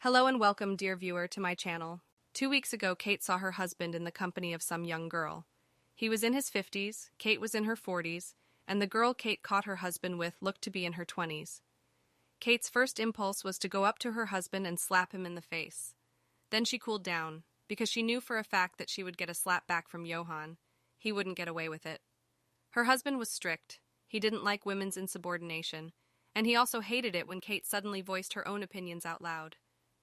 Hello and welcome, dear viewer, to my channel. 2 weeks ago, Kate saw her husband in the company of some young girl. He was in his 50s, Kate was in her 40s, and the girl Kate caught her husband with looked to be in her 20s. Kate's first impulse was to go up to her husband and slap him in the face. Then she cooled down, because she knew for a fact that she would get a slap back from Johann. He wouldn't get away with it. Her husband was strict. He didn't like women's insubordination, and he also hated it when Kate suddenly voiced her own opinions out loud.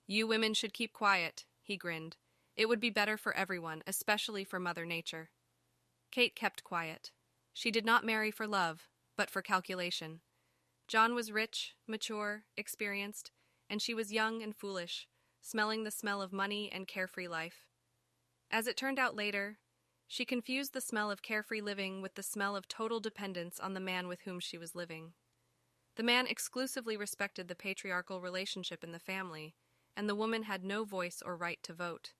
"You women should keep quiet," he grinned. "It would be better for everyone, especially for Mother Nature." Kate kept quiet. She did not marry for love, but for calculation. John was rich, mature, experienced, and she was young and foolish, smelling the smell of money and carefree life. As it turned out later, she confused the smell of carefree living with the smell of total dependence on the man with whom she was living. The man exclusively respected the patriarchal relationship in the family, and the woman had no voice or right to vote.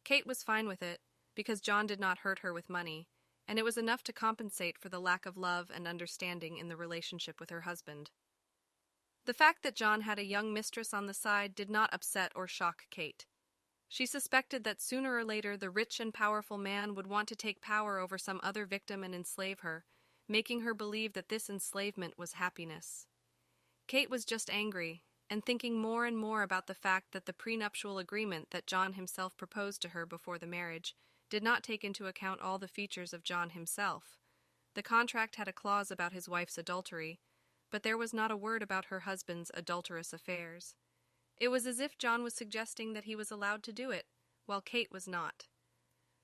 Kate was fine with it, because John did not hurt her with money, and it was enough to compensate for the lack of love and understanding in the relationship with her husband. The fact that John had a young mistress on the side did not upset or shock Kate. She suspected that sooner or later the rich and powerful man would want to take power over some other victim and enslave her, making her believe that this enslavement was happiness. Kate was just angry, and thinking more and more about the fact that the prenuptial agreement that John himself proposed to her before the marriage did not take into account all the features of John himself. The contract had a clause about his wife's adultery, but there was not a word about her husband's adulterous affairs. It was as if John was suggesting that he was allowed to do it, while Kate was not.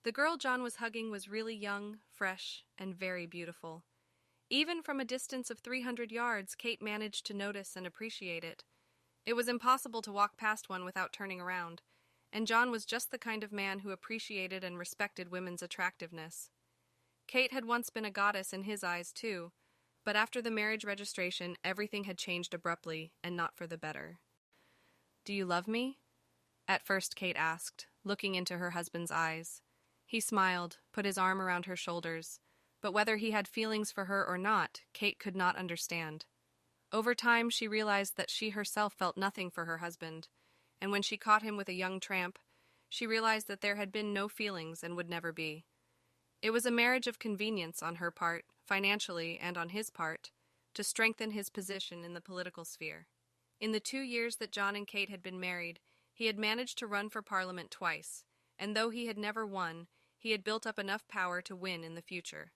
The girl John was hugging was really young, fresh, and very beautiful. Even from a distance of 300 yards, Kate managed to notice and appreciate it. It was impossible to walk past one without turning around, and John was just the kind of man who appreciated and respected women's attractiveness. Kate had once been a goddess in his eyes, too, but after the marriage registration, everything had changed abruptly, and not for the better. "Do you love me?" At first Kate asked, looking into her husband's eyes. He smiled, put his arm around her shoulders, but whether he had feelings for her or not, Kate could not understand. Over time, she realized that she herself felt nothing for her husband, and when she caught him with a young tramp, she realized that there had been no feelings and would never be. It was a marriage of convenience on her part, financially, and on his part, to strengthen his position in the political sphere. In the 2 years that John and Kate had been married, he had managed to run for Parliament twice, and though he had never won, he had built up enough power to win in the future.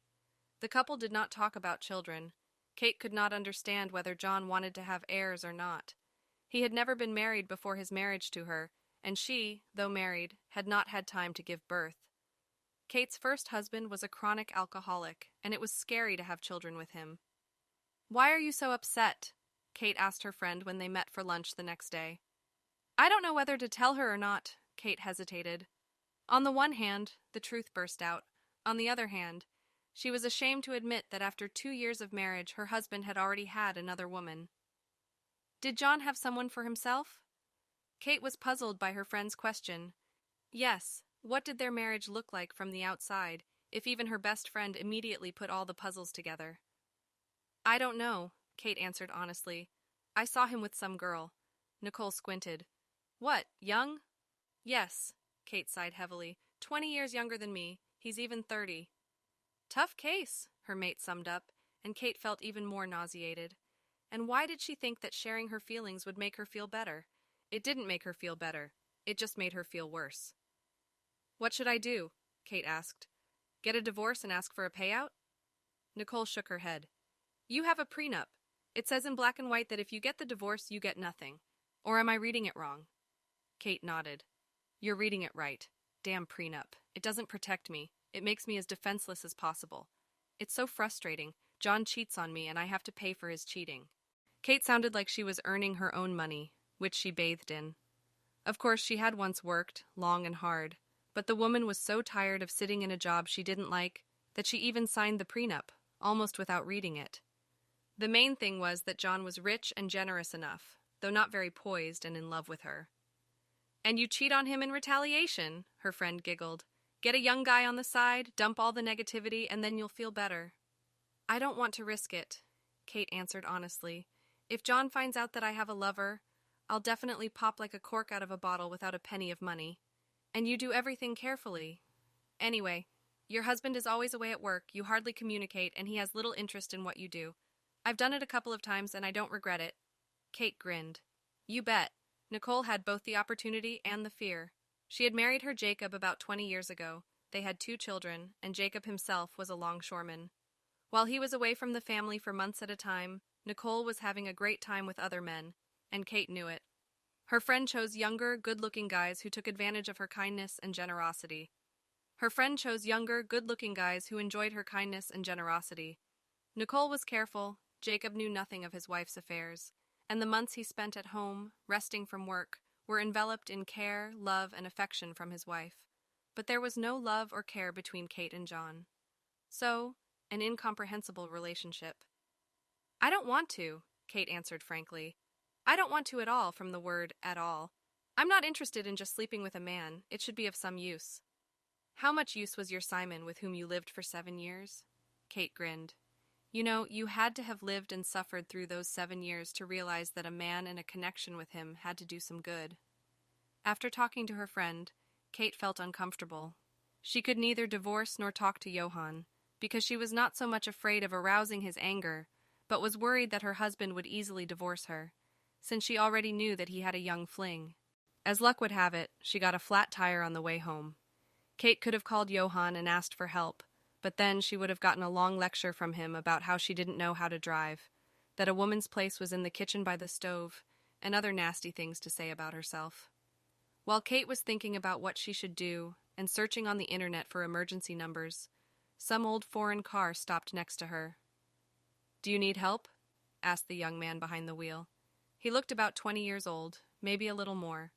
The couple did not talk about children. Kate could not understand whether John wanted to have heirs or not. He had never been married before his marriage to her, and she, though married, had not had time to give birth. Kate's first husband was a chronic alcoholic, and it was scary to have children with him. "Why are you so upset?" Kate asked her friend when they met for lunch the next day. "I don't know whether to tell her or not," Kate hesitated. On the one hand, the truth burst out. On the other hand, she was ashamed to admit that after 2 years of marriage, her husband had already had another woman. Did John have someone for himself? Kate was puzzled by her friend's question. Yes, what did their marriage look like from the outside, if even her best friend immediately put all the puzzles together? "I don't know," Kate answered honestly. "I saw him with some girl." Nicole squinted. "What, young?" "Yes," Kate sighed heavily. 20 years younger than me. He's even 30. "Tough case," her mate summed up, and Kate felt even more nauseated. And why did she think that sharing her feelings would make her feel better? It didn't make her feel better. It just made her feel worse. "What should I do?" Kate asked. "Get a divorce and ask for a payout?" Nicole shook her head. "You have a prenup. It says in black and white that if you get the divorce, you get nothing. Or am I reading it wrong?" Kate nodded. "You're reading it right. Damn prenup. It doesn't protect me. It makes me as defenseless as possible. It's so frustrating. John cheats on me and I have to pay for his cheating." Kate sounded like she was earning her own money, which she bathed in. Of course, she had once worked, long and hard, but the woman was so tired of sitting in a job she didn't like that she even signed the prenup, almost without reading it. The main thing was that John was rich and generous enough, though not very poised and in love with her. "And you cheat on him in retaliation," her friend giggled. "Get a young guy on the side, dump all the negativity, and then you'll feel better." "I don't want to risk it," Kate answered honestly. "If John finds out that I have a lover, I'll definitely pop like a cork out of a bottle without a penny of money. And you do everything carefully. Anyway, your husband is always away at work, you hardly communicate, and he has little interest in what you do. I've done it a couple of times and I don't regret it. Kate grinned. You bet. Nicole had both the opportunity and the fear. She had married her Jacob about 20 years ago. They had 2 children, and Jacob himself was a longshoreman. While he was away from the family for months at a time, Nicole was having a great time with other men, and Kate knew it. Her friend chose younger, good-looking guys who took advantage of her kindness and generosity. Enjoyed her kindness and generosity. Nicole was careful. Jacob knew nothing of his wife's affairs, and the months he spent at home, resting from work, were enveloped in care, love, and affection from his wife. But there was no love or care between Kate and John. So, an incomprehensible relationship. I don't want to, Kate answered frankly. I don't want to at all from the word at all. I'm not interested in just sleeping with a man. It should be of some use. How much use was your Simon with whom you lived for 7 years? Kate grinned. You know, you had to have lived and suffered through those 7 years to realize that a man in a connection with him had to do some good. After talking to her friend, Kate felt uncomfortable. She could neither divorce nor talk to Johann, because she was not so much afraid of arousing his anger, but was worried that her husband would easily divorce her, since she already knew that he had a young fling. As luck would have it, she got a flat tire on the way home. Kate could have called Johann and asked for help, but then she would have gotten a long lecture from him about how she didn't know how to drive, that a woman's place was in the kitchen by the stove, and other nasty things to say about herself. While Kate was thinking about what she should do and searching on the internet for emergency numbers, some old foreign car stopped next to her. Do you need help? Asked the young man behind the wheel. He looked about 20 years old, maybe a little more.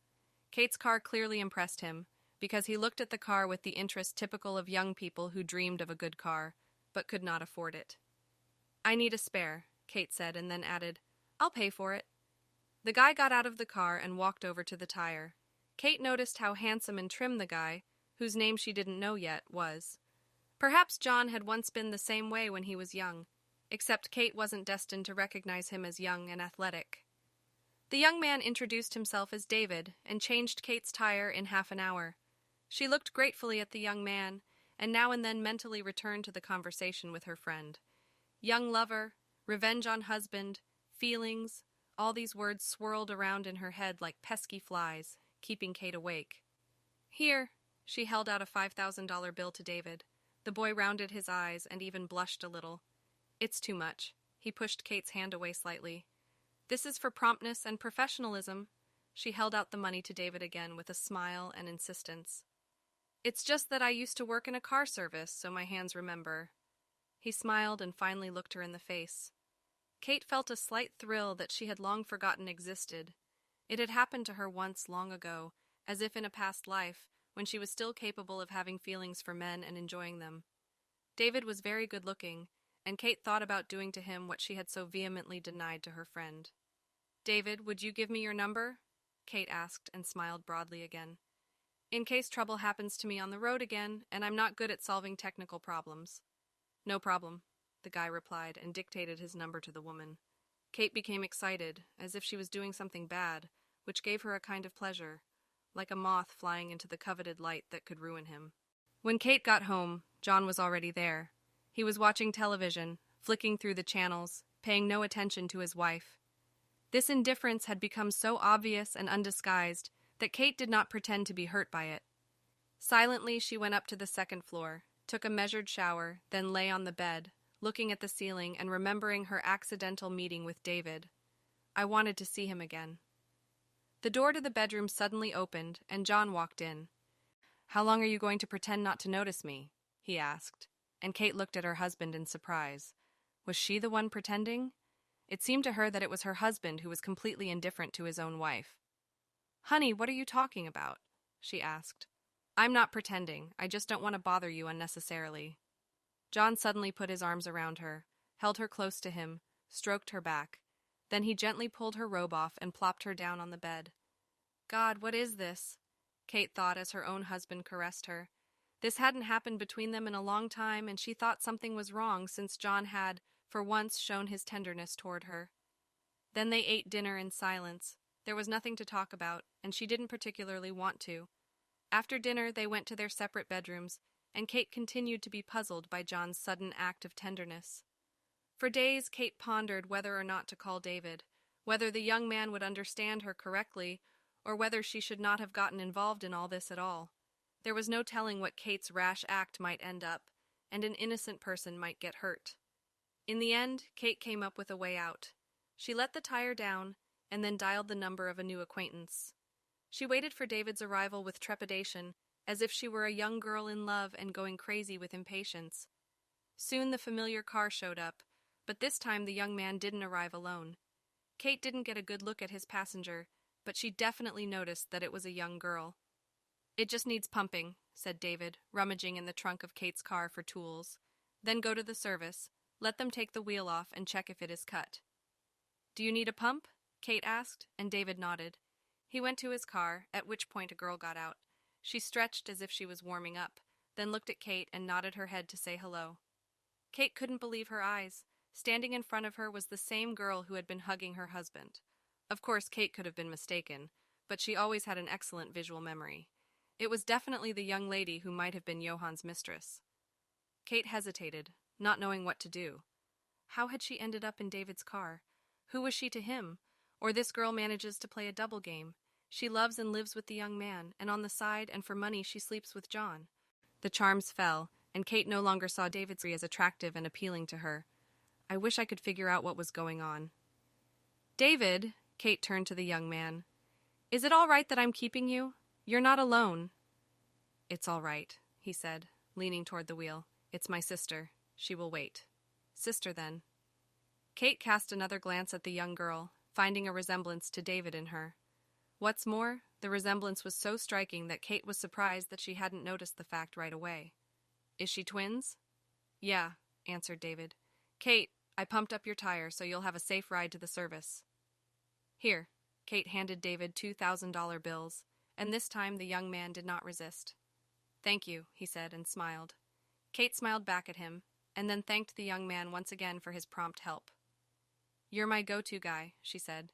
Kate's car clearly impressed him, because he looked at the car with the interest typical of young people who dreamed of a good car, but could not afford it. I need a spare, Kate said, and then added, I'll pay for it. The guy got out of the car and walked over to the tire. Kate noticed how handsome and trim the guy, whose name she didn't know yet, was. Perhaps John had once been the same way when he was young, except Kate wasn't destined to recognize him as young and athletic. The young man introduced himself as David and changed Kate's tire in half an hour. She looked gratefully at the young man, and now and then mentally returned to the conversation with her friend. Young lover, revenge on husband, feelings, all these words swirled around in her head like pesky flies, keeping Kate awake. Here, she held out a $5,000 bill to David. The boy rounded his eyes and even blushed a little. It's too much. He pushed Kate's hand away slightly. This is for promptness and professionalism. She held out the money to David again with a smile and insistence. It's just that I used to work in a car service, so my hands remember. He smiled and finally looked her in the face. Kate felt a slight thrill that she had long forgotten existed. It had happened to her once long ago, as if in a past life, when she was still capable of having feelings for men and enjoying them. David was very good-looking, and Kate thought about doing to him what she had so vehemently denied to her friend. David, would you give me your number? Kate asked and smiled broadly again. In case trouble happens to me on the road again, and I'm not good at solving technical problems. No problem, the guy replied and dictated his number to the woman. Kate became excited, as if she was doing something bad, which gave her a kind of pleasure, like a moth flying into the coveted light that could ruin him. When Kate got home, John was already there. He was watching television, flicking through the channels, paying no attention to his wife. This indifference had become so obvious and undisguised that Kate did not pretend to be hurt by it. Silently, she went up to the second floor, took a measured shower, then lay on the bed, looking at the ceiling and remembering her accidental meeting with David. I wanted to see him again. The door to the bedroom suddenly opened, and John walked in. How long are you going to pretend not to notice me? He asked, and Kate looked at her husband in surprise. Was she the one pretending? It seemed to her that it was her husband who was completely indifferent to his own wife. Honey, what are you talking about? She asked. I'm not pretending. I just don't want to bother you unnecessarily. John suddenly put his arms around her, held her close to him, stroked her back. Then he gently pulled her robe off and plopped her down on the bed. God, what is this? Kate thought as her own husband caressed her. This hadn't happened between them in a long time, and she thought something was wrong since John had, for once, shown his tenderness toward her. Then they ate dinner in silence. There was nothing to talk about, and she didn't particularly want to. After dinner, they went to their separate bedrooms, and Kate continued to be puzzled by John's sudden act of tenderness. For days, Kate pondered whether or not to call David, whether the young man would understand her correctly, or whether she should not have gotten involved in all this at all. There was no telling what Kate's rash act might end up, and an innocent person might get hurt. In the end, Kate came up with a way out. She let the tire down, and then dialed the number of a new acquaintance. She waited for David's arrival with trepidation, as if she were a young girl in love and going crazy with impatience. Soon the familiar car showed up, but this time the young man didn't arrive alone. Kate didn't get a good look at his passenger, but she definitely noticed that it was a young girl. "It just needs pumping," said David, rummaging in the trunk of Kate's car for tools. "Then go to the service. Let them take the wheel off and check if it is cut." "Do you need a pump?" Kate asked, and David nodded. He went to his car, at which point a girl got out. She stretched as if she was warming up, then looked at Kate and nodded her head to say hello. Kate couldn't believe her eyes. Standing in front of her was the same girl who had been hugging her husband. Of course, Kate could have been mistaken, but she always had an excellent visual memory. It was definitely the young lady who might have been Johan's mistress. Kate hesitated, not knowing what to do. How had she ended up in David's car? Who was she to him? Or this girl manages to play a double game. She loves and lives with the young man, and on the side and for money she sleeps with John. The charms fell, and Kate no longer saw David as attractive and appealing to her. I wish I could figure out what was going on. "David," Kate turned to the young man. "Is it all right that I'm keeping you? You're not alone." "It's all right," he said, leaning toward the wheel. "It's my sister. She will wait." "Sister, then." Kate cast another glance at the young girl, finding a resemblance to David in her. What's more, the resemblance was so striking that Kate was surprised that she hadn't noticed the fact right away. "Is she twins?" "Yeah," answered David. "Kate, I pumped up your tire so you'll have a safe ride to the service." "Here." Kate handed David $2,000 bills, and this time the young man did not resist. "Thank you," he said, and smiled. Kate smiled back at him, and then thanked the young man once again for his prompt help. "You're my go-to guy," she said.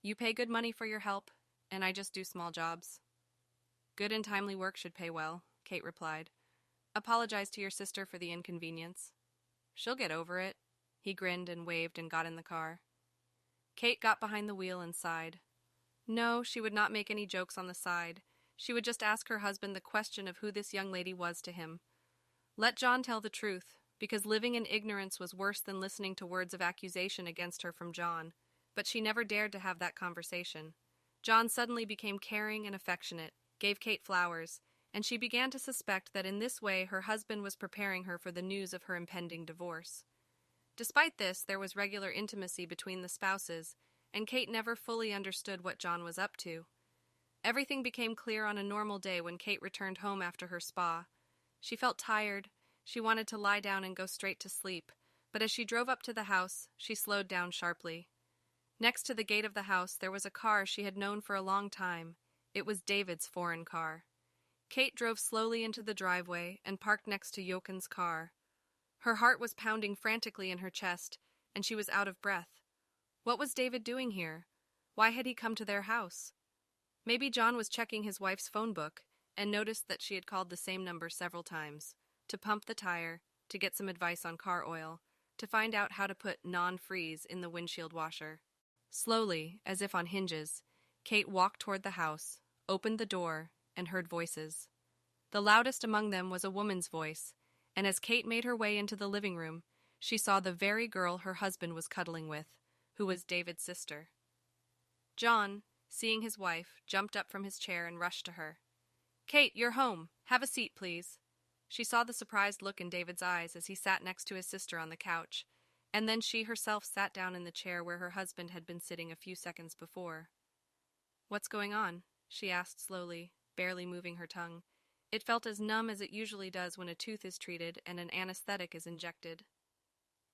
"You pay good money for your help, and I just do small jobs." "Good and timely work should pay well," Kate replied. "Apologize to your sister for the inconvenience." "She'll get over it." He grinned and waved and got in the car. Kate got behind the wheel and sighed. No, she would not make any jokes on the side. She would just ask her husband the question of who this young lady was to him. Let John tell the truth, because living in ignorance was worse than listening to words of accusation against her from John. But she never dared to have that conversation. John suddenly became caring and affectionate, gave Kate flowers, and she began to suspect that in this way her husband was preparing her for the news of her impending divorce. Despite this, there was regular intimacy between the spouses, and Kate never fully understood what John was up to. Everything became clear on a normal day when Kate returned home after her spa. She felt tired. She wanted to lie down and go straight to sleep, but as she drove up to the house, she slowed down sharply. Next to the gate of the house, there was a car she had known for a long time. It was David's foreign car. Kate drove slowly into the driveway and parked next to Johan's car. Her heart was pounding frantically in her chest, and she was out of breath. What was David doing here? Why had he come to their house? Maybe John was checking his wife's phone book and noticed that she had called the same number several times, to pump the tire, to get some advice on car oil, to find out how to put non-freeze in the windshield washer. Slowly, as if on hinges, Kate walked toward the house, opened the door, and heard voices. The loudest among them was a woman's voice, and as Kate made her way into the living room, she saw the very girl her husband was cuddling with, who was David's sister. John, seeing his wife, jumped up from his chair and rushed to her. "Kate, you're home. Have a seat, please." She saw the surprised look in David's eyes as he sat next to his sister on the couch, and then she herself sat down in the chair where her husband had been sitting a few seconds before. "What's going on?" she asked slowly, barely moving her tongue. It felt as numb as it usually does when a tooth is treated and an anesthetic is injected.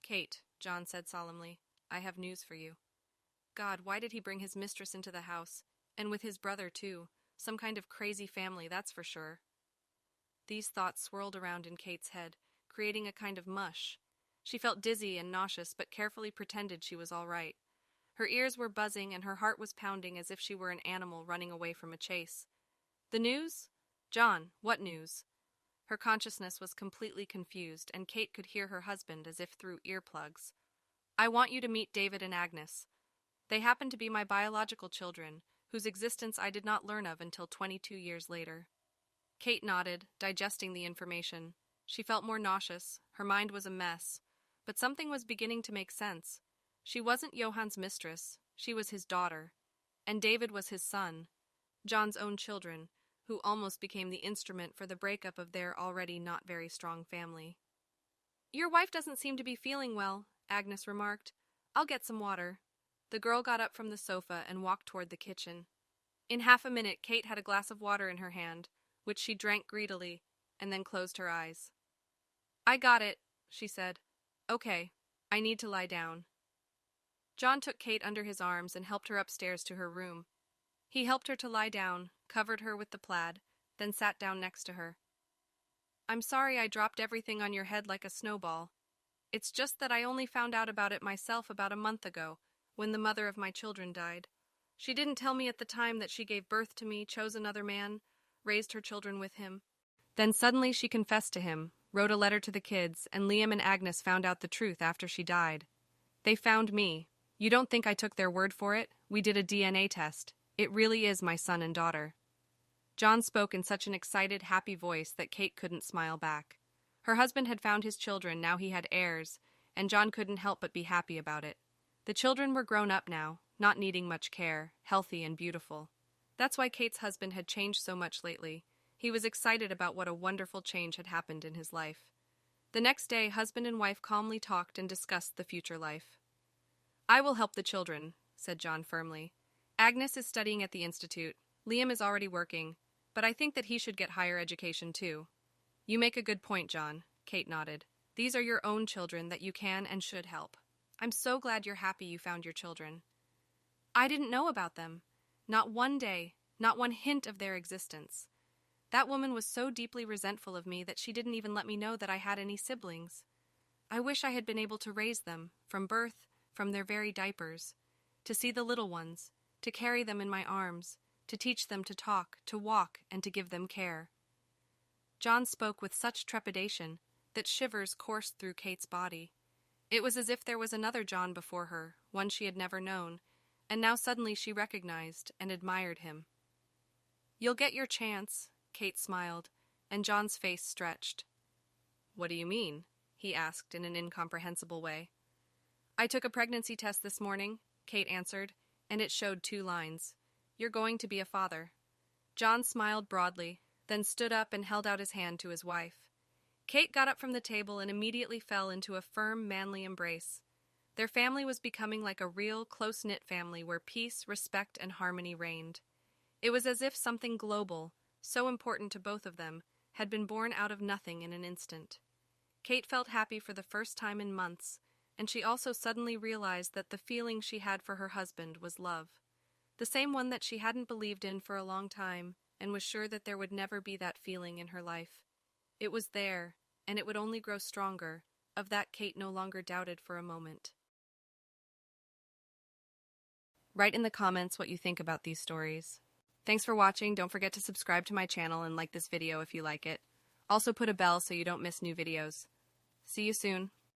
"Kate," John said solemnly, "I have news for you." God, why did he bring his mistress into the house? And with his brother, too. Some kind of crazy family, that's for sure. These thoughts swirled around in Kate's head, creating a kind of mush. She felt dizzy and nauseous, but carefully pretended she was all right. Her ears were buzzing and her heart was pounding as if she were an animal running away from a chase. The news? John, what news? Her consciousness was completely confused, and Kate could hear her husband as if through earplugs. I want you to meet David and Agnes. They happen to be my biological children, whose existence I did not learn of until 22 years later. Kate nodded, digesting the information. She felt more nauseous, her mind was a mess, but something was beginning to make sense. She wasn't Johann's mistress, she was his daughter, and David was his son, John's own children, who almost became the instrument for the breakup of their already not very strong family. Your wife doesn't seem to be feeling well, Agnes remarked. I'll get some water. The girl got up from the sofa and walked toward the kitchen. In half a minute, Kate had a glass of water in her hand, which she drank greedily, and then closed her eyes. I got it, she said. Okay, I need to lie down. John took Kate under his arms and helped her upstairs to her room. He helped her to lie down, covered her with the plaid, then sat down next to her. I'm sorry I dropped everything on your head like a snowball. It's just that I only found out about it myself about a month ago, when the mother of my children died. She didn't tell me at the time that she gave birth to me, chose another man, raised her children with him. Then suddenly she confessed to him, wrote a letter to the kids, and Liam and Agnes found out the truth after she died. They found me. You don't think I took their word for it? We did a DNA test. It really is my son and daughter. John spoke in such an excited, happy voice that Kate couldn't smile back. Her husband had found his children, now he had heirs, and John couldn't help but be happy about it. The children were grown up now, not needing much care, healthy and beautiful. That's why Kate's husband had changed so much lately. He was excited about what a wonderful change had happened in his life. The next day, husband and wife calmly talked and discussed the future life. I will help the children, said John firmly. Agnes is studying at the institute. Liam is already working, but I think that he should get higher education too. You make a good point, John, Kate nodded. These are your own children that you can and should help. I'm so glad you're happy you found your children. I didn't know about them. Not one day, not one hint of their existence. That woman was so deeply resentful of me that she didn't even let me know that I had any siblings. I wish I had been able to raise them, from birth, from their very diapers, to see the little ones, to carry them in my arms, to teach them to talk, to walk, and to give them care. John spoke with such trepidation that shivers coursed through Kate's body. It was as if there was another John before her, one she had never known, and now suddenly she recognized and admired him. You'll get your chance, Kate smiled, and John's face stretched. What do you mean? He asked in an incomprehensible way. I took a pregnancy test this morning, Kate answered, and it showed 2 lines. You're going to be a father. John smiled broadly, then stood up and held out his hand to his wife. Kate got up from the table and immediately fell into a firm, manly embrace. Their family was becoming like a real, close-knit family where peace, respect, and harmony reigned. It was as if something global, so important to both of them, had been born out of nothing in an instant. Kate felt happy for the first time in months, and she also suddenly realized that the feeling she had for her husband was love. The same one that she hadn't believed in for a long time, and was sure that there would never be that feeling in her life. It was there, and it would only grow stronger. Of that Kate no longer doubted for a moment. Write in the comments what you think about these stories. Thanks for watching. Don't forget to subscribe to my channel and like this video if you like it. Also put a bell so you don't miss new videos. See you soon.